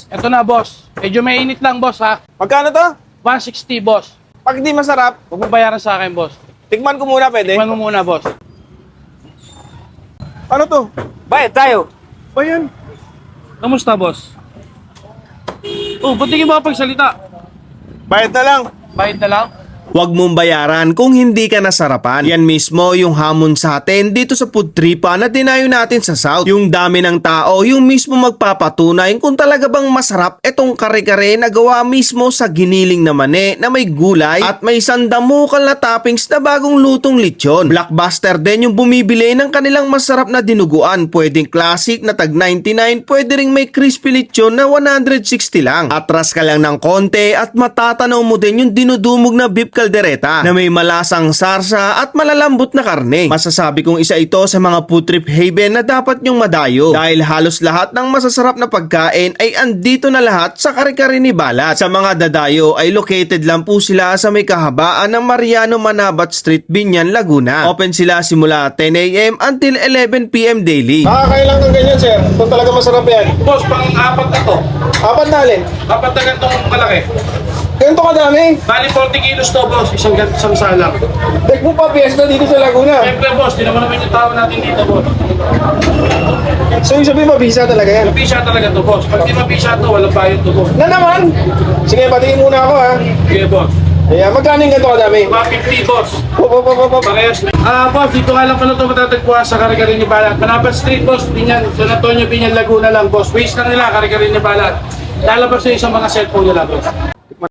Ito na, boss. Medyo mainit lang, boss, ha? Magkano to? 160, boss. Pag di masarap, Huwag mo bayaran sa akin, boss. tikman ko muna pwede. Tikman mo muna, boss. Ano to? Bayad tayo. Ba yan? Kamusta, boss? Oh, ba't di ka makapagsalita? Bayad na lang. Bayad na lang? Huwag mong bayaran kung hindi ka nasarapan. Yan mismo yung hamon sa atin dito sa food tripa na dinayo natin sa South. Yung dami ng tao, yung mismo magpapatunay kung talaga bang masarap etong kare-kare na gawa mismo sa giniling na mani na may gulay at may sandamukal na toppings na bagong lutong lechon. Blockbuster din yung bumibili ng kanilang masarap na dinuguan. Pwedeng classic na tag 99, pwede ring may crispy lechon na 160 lang. Atras ka lang ng konti at matatanaw mo din yung dinudumog na beef kaldereta na may malasang sarsa at malalambot na karne. Masasabi kong isa ito sa mga food trip haven na dapat nyong madayo dahil halos lahat ng masasarap na pagkain ay andito na lahat sa kare-kare ni Balat. Sa mga dadayo ay located lang po sila sa may kahabaan ng Mariano Manabat Street, Binyan, Laguna. Open sila simula 10 a.m. until 11 p.m. daily. Nakakailang kang ganyan, sir. Kung talaga masarap yan. Boss, pang-apat na to. Apat na alin. Apat na gantong malaki. Ganito kadami. Bali 40 kilos to, boss. Isang salang. Dek mo pa piyesta dito sa Laguna. Siyempre, boss, di naman naman yung tao natin dito, boss. So yung sabihin, mabisa talaga yan. Mabisa talaga to, boss. Pag di mabisa to, walang bayad to, boss. Na naman. Sige, patingin muna ako ha. Okay, boss. Ayan, magkano yung ganito kadami? 150, boss. Pop. Parehas na. Boss, dito nga lang pala ito matatagpuan sa kare-kare ni Balat. Manabat Street, boss. Binyan, San Antonio, Binyan, Laguna lang, boss. Waste lang nila, kare-kare ni Balat. Lalabas na yung sa mga cellphone nila, boss.